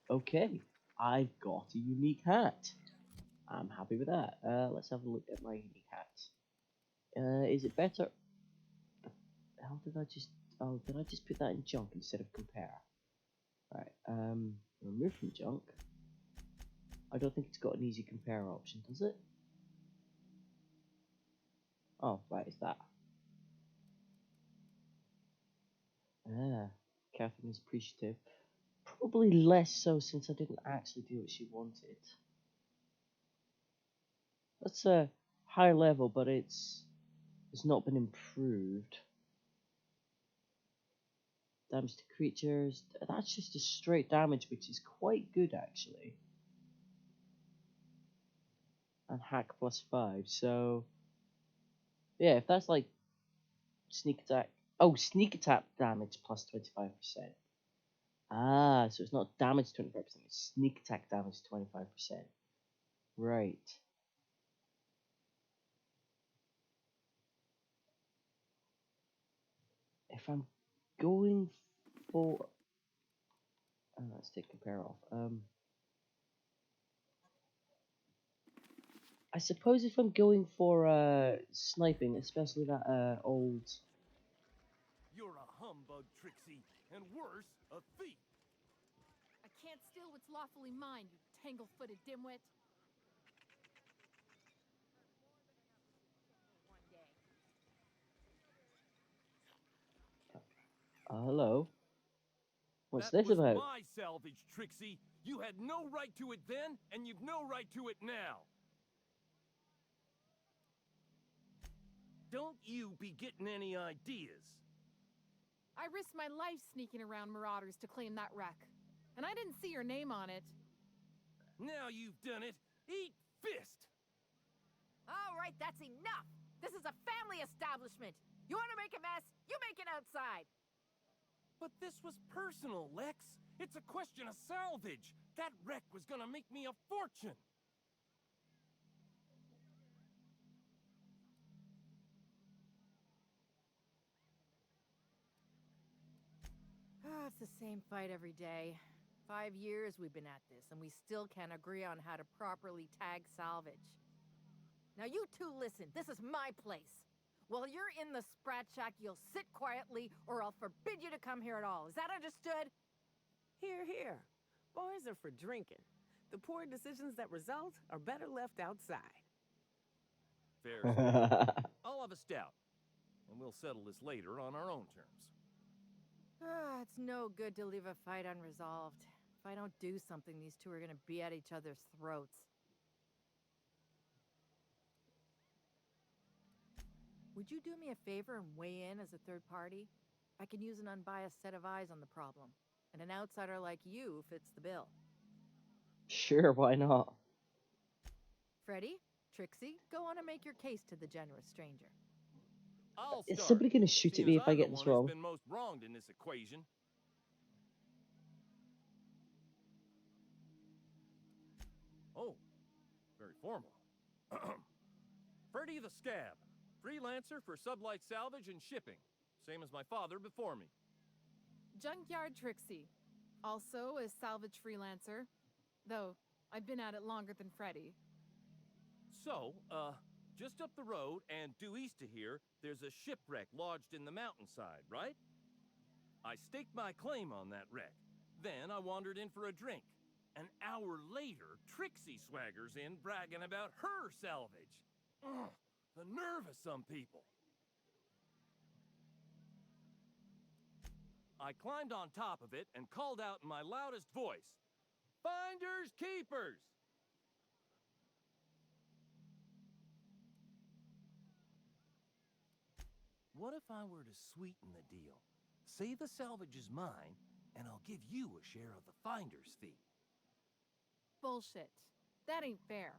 Okay, I've got a unique hat. I'm happy with that. Let's have a look at my unique hat. Is it better? How did I just? Oh, did I just put that in junk instead of compare? Right. Remove from junk. I don't think it's got an easy compare option, does it? Oh, right, it's that. Catherine is appreciative. Probably less so since I didn't actually do what she wanted. That's a higher level, but it's not been improved. Damage to creatures. That's just a straight damage, which is quite good actually. And hack +5. So yeah, if that's like sneak attack. Oh, sneak attack damage +25%. Ah, so it's not damage 25%, it's sneak attack damage 25%. Right. If I'm going for... let's take compare off. I suppose if I'm going for sniping, especially that old... You're a humbug, Trixie, and worse, a thief. I can't steal what's lawfully mine, you tangle-footed dimwit. hello? What's That this was about? my salvage, Trixie. You had no right to it then, and you've no right to it now. Don't you be getting any ideas. I risked my life sneaking around marauders to claim that wreck. And I didn't see your name on it. Now you've done it. Eat fist! All right, that's enough! This is a family establishment! You want to make a mess? You make it outside! But this was personal, Lex. It's a question of salvage. That wreck was gonna make me a fortune. It's the same fight every day. 5 years we've been at this, and we still can't agree on how to properly tag salvage. Now you two listen, this is my place. While you're in the Sprat Shack, you'll sit quietly, or I'll forbid you to come here at all. Is that understood? Here, here. Boys are for drinking. The poor decisions that result are better left outside. Fair story. I'll have a stout, and we'll settle this later on our own terms. It's no good to leave a fight unresolved. If I don't do something, these two are gonna be at each other's throats. Would you do me a favor and weigh in as a third party? I can use an unbiased set of eyes on the problem, and an outsider like you fits the bill. Sure, why not? Freddy, Trixie, go on and make your case to the generous stranger. I'll Is start, somebody going to shoot at seeing me as if I I'm get the this one who's wrong? been most wronged in this equation. Oh, very formal. Freddy the Scab, freelancer for sublight salvage and shipping, same as my father before me. Junkyard Trixie. Also a salvage freelancer. Though, I've been at it longer than Freddy. So, just up the road and due east of here, there's a shipwreck lodged in the mountainside, right? I staked my claim on that wreck. Then I wandered in for a drink. An hour later, Trixie swaggers in bragging about her salvage. Ugh, the nerve of some people. I climbed on top of it and called out in my loudest voice, "Finders keepers!" What if I were to sweeten the deal? Say the salvage is mine, and I'll give you a share of the finder's fee. Bullshit. That ain't fair.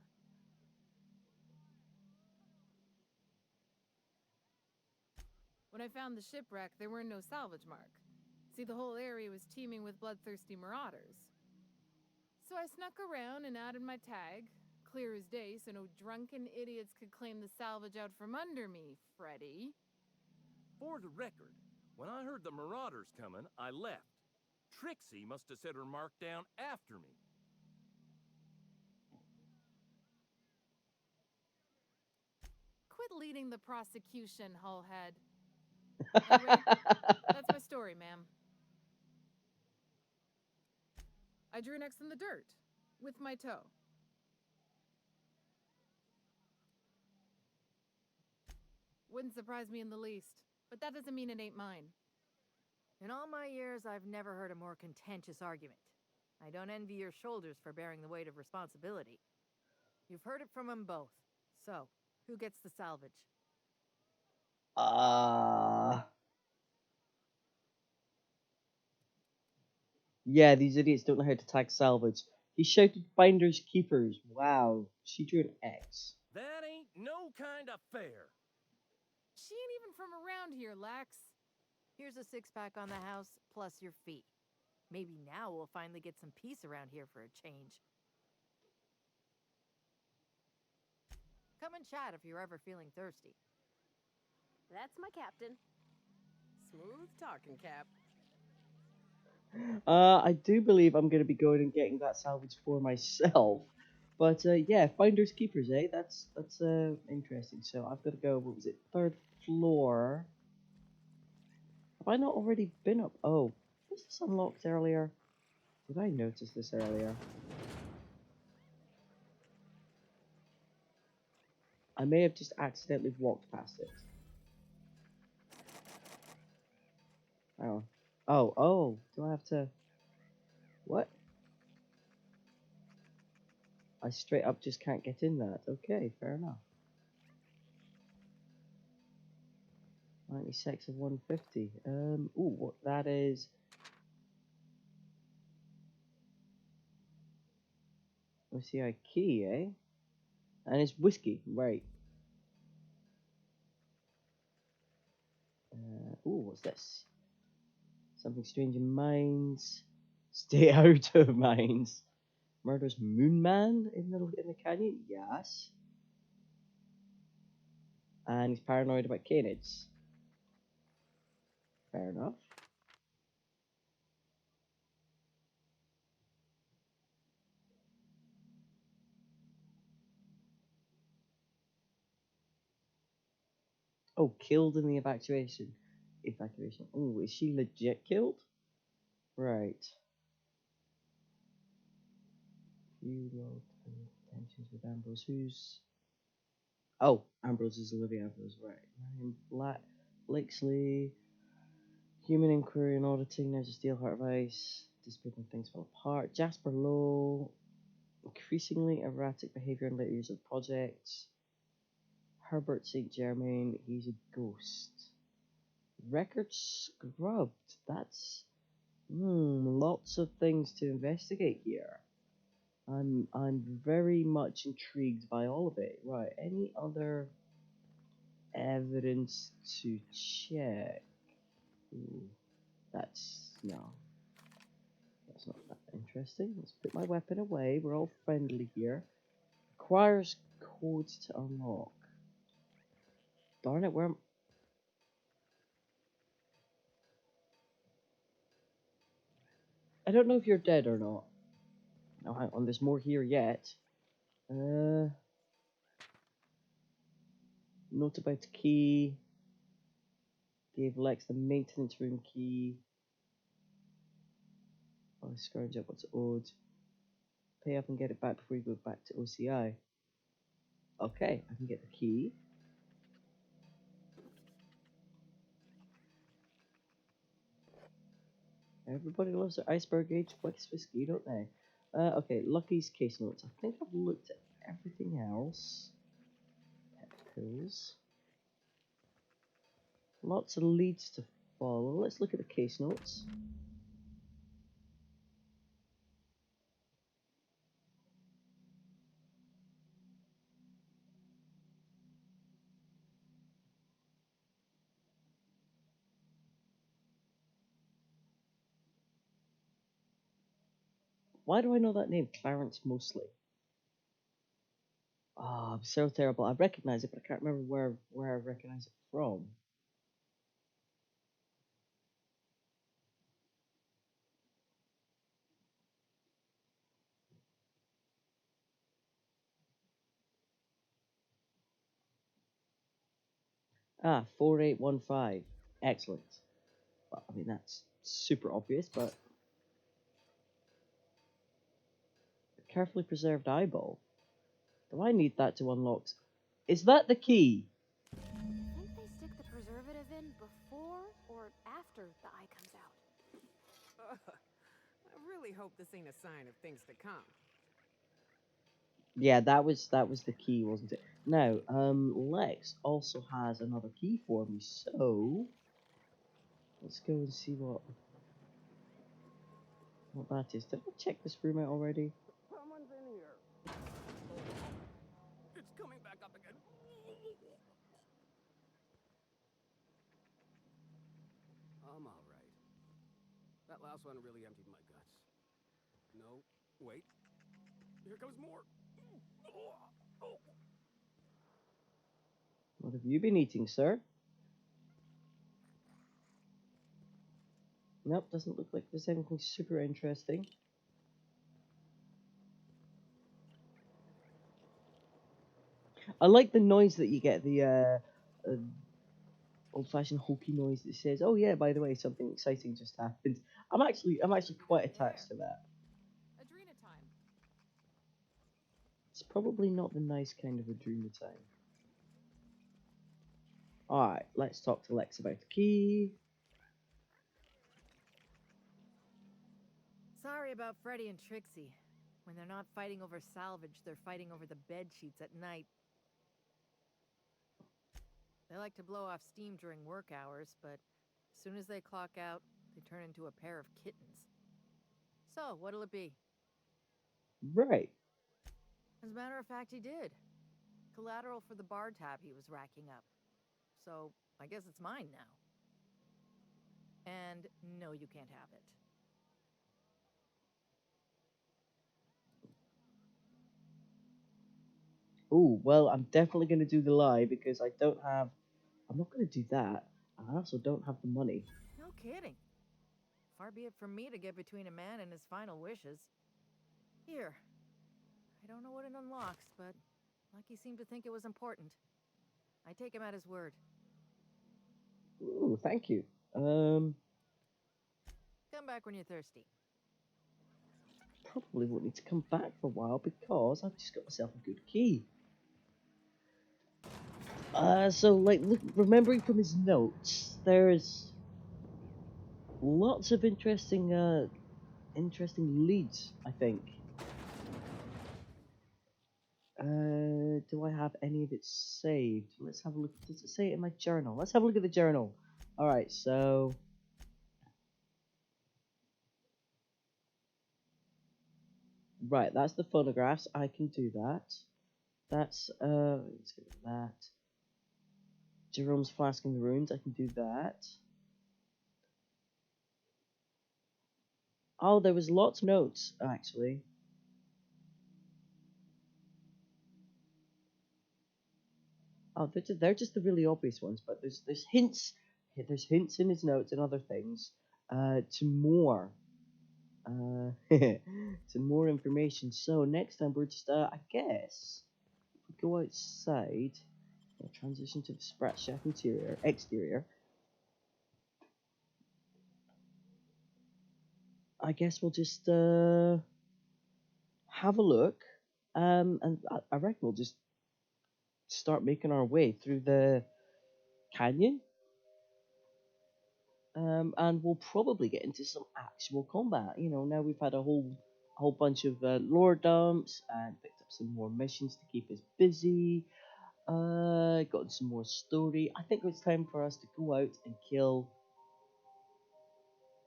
When I found the shipwreck, there were no salvage mark. See, the whole area was teeming with bloodthirsty marauders. So I snuck around and added my tag, clear as day so no drunken idiots could claim the salvage out from under me, Freddy. For the record, when I heard the marauders coming, I left. Trixie must have set her mark down after me. Quit leading the prosecution, Hullhead. Anyway, that's my story, ma'am. I drew an X in the dirt, with my toe. Wouldn't surprise me in the least, but that doesn't mean it ain't mine. In all my years, I've never heard a more contentious argument. I don't envy your shoulders for bearing the weight of responsibility. You've heard it from them both. So, who gets the salvage? Yeah, these idiots don't know how to tag salvage. He shouted finders keepers. Wow, she drew an X. That ain't no kind of fair. She ain't even from around here, Lax. Here's a six-pack on the house, plus your fee. Maybe now we'll finally get some peace around here for a change. Come and chat if you're ever feeling thirsty. That's my captain. Smooth talking, Cap. I do believe I'm going to be going and getting that salvage for myself. But yeah, finders keepers, eh? That's interesting. So I've got to go. What was it? Third floor. Have I not already been up? Oh, was this unlocked earlier? Did I notice this earlier? I may have just accidentally walked past it. Oh, oh! Do I have to? What? I straight up just can't get in that. Okay, fair enough. 96 of 150. Ooh, what that is? Let's see, a key, eh? And it's whiskey, right? Ooh, what's this? Something strange in mines. Stay out of mines. Murders Moon Man in the canyon. Yes. And he's paranoid about canids. Fair enough. Oh, killed in the evacuation. Oh, is she legit killed? Right. You low tensions with Ambrose. Who's? Oh, Ambrose is Olivia Ambrose. Right. Marion Blakesley. Human inquiry and auditing. There's a steel heart of ice. Disputing things fall apart. Jasper Lowe. Increasingly erratic behavior in later years of projects. Herbert St. Germain. He's a ghost. Record scrubbed. That's lots of things to investigate here. I'm very much intrigued by all of it. Right, any other evidence to check? Ooh, that's no. That's not that interesting. Let's put my weapon away. We're all friendly here. Requires codes to unlock. Darn it, where am I don't know if you're dead or not. Oh, hang on, there's more here yet. Note about the key. Gave Lex the maintenance room key. I'll scrounge up what's owed. Pay up and get it back before you go back to OCI. Okay, I can get the key. Everybody loves their iceberg age whiskey, don't they? Okay, Lucky's case notes. I think I've looked at everything else. Pet pills. Lots of leads to follow. Let's look at the case notes. Why do I know that name? Clarence Mosley. Oh, I'm so terrible. I recognize it, but I can't remember where I recognize it from. Ah, 4815. Excellent. Well, I mean, that's super obvious, but... A carefully preserved eyeball. Do I need that to unlock? Is that the key? I think they stick the preservative in before or after the eye comes out. I really hope this ain't a sign of things to come. Yeah, that was the key, wasn't it? Now, Lex also has another key for me, so let's go and see what. what that is. Did I check this room out already? Someone's in here. It's coming back up again. I'm all right. That last one really emptied my guts. No, wait. Here comes more. What have you been eating, sir? Nope, doesn't look like there's anything super interesting. I like the noise that you get, the old-fashioned hokey noise that says, "Oh yeah, by the way, something exciting just happened." I'm actually quite attached to that. Adrena-time. It's probably not the nice kind of adrena-time. Alright, let's talk to Lex about the key. Sorry about Freddy and Trixie. When they're not fighting over salvage, they're fighting over the bed sheets at night. They like to blow off steam during work hours, but as soon as they clock out, they turn into a pair of kittens. So, what'll it be? Right. As a matter of fact, he did. Collateral for the bar tab he was racking up. So, I guess it's mine now. And no, you can't have it. Ooh, well, I'm definitely going to do the lie because I don't have... I'm not going to do that. I also don't have the money. No kidding. Far be it from me to get between a man and his final wishes. Here. I don't know what it unlocks, but Lucky seemed to think it was important. I take him at his word. Ooh, thank you. Come back when you're thirsty. Probably won't need to come back for a while because I've just got myself a good key. So, like, look, remembering from his notes, there's lots of interesting leads, I think. Do I have any of it saved? Let's have a look. Does it say it in my journal? Let's have a look at the journal. Alright, so... Right, that's the phonographs. I can do that. That's, let's get that. Jerome's Flask in the Ruins. I can do that. Oh, there was lots of notes, actually. Oh, they're just the really obvious ones, but there's hints in his notes and other things to more to more information. So next time we're just I guess if we go outside, transition to the Sprat Shack exterior. I guess we'll just have a look, and I reckon we'll just start making our way through the canyon. And we'll probably get into some actual combat. You know, now we've had a whole bunch of lore dumps and picked up some more missions to keep us busy. Gotten some more story. I think it's time for us to go out and kill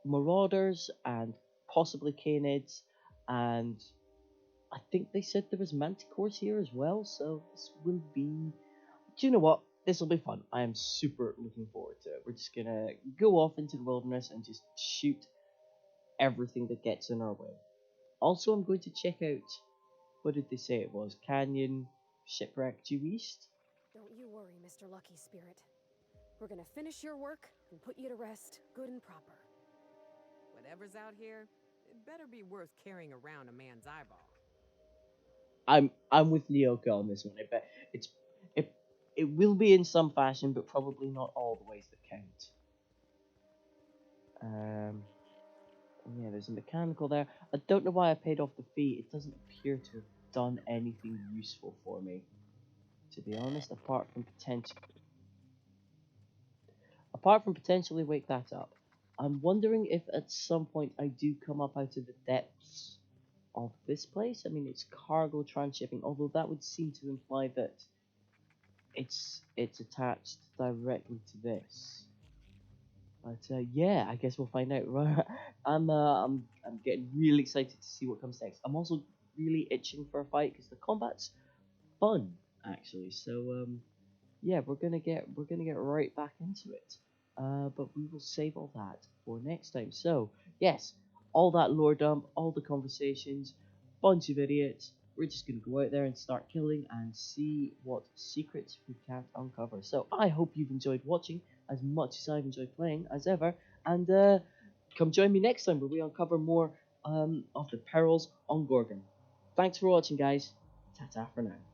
marauders and possibly canids, and I think they said there was manticores here as well. So this will be. Do you know what? This will be fun. I am super looking forward to it. We're just gonna go off into the wilderness and just shoot everything that gets in our way. Also, I'm going to check out, what did they say it was? Canyon, Shipwreck due east? Don't you worry, Mr. Lucky Spirit. We're gonna finish your work and put you to rest good and proper. Whatever's out here, it better be worth carrying around a man's eyeball. I'm with Nyoka on this one. I bet it will be in some fashion, but probably not all the ways that count. Yeah, there's a mechanical there. I don't know why I paid off the fee. It doesn't appear to have done anything useful for me, to be honest, apart from potentially wake that up. I'm wondering if at some point I do come up out of the depths of this place. I mean, it's cargo transshipping, although that would seem to imply that it's attached directly to this. But yeah, I guess we'll find out. I'm getting really excited to see what comes next. I'm also really itching for a fight because the combat's fun actually. So yeah, we're gonna get right back into it. But we will save all that for next time. So yes, all that lore dump, all the conversations, bunch of idiots. We're just gonna go out there and start killing and see what secrets we can't uncover. So I hope you've enjoyed watching as much as I've enjoyed playing as ever, and come join me next time where we uncover more of the perils on Gorgon. Thanks for watching, guys. Ta-ta for now.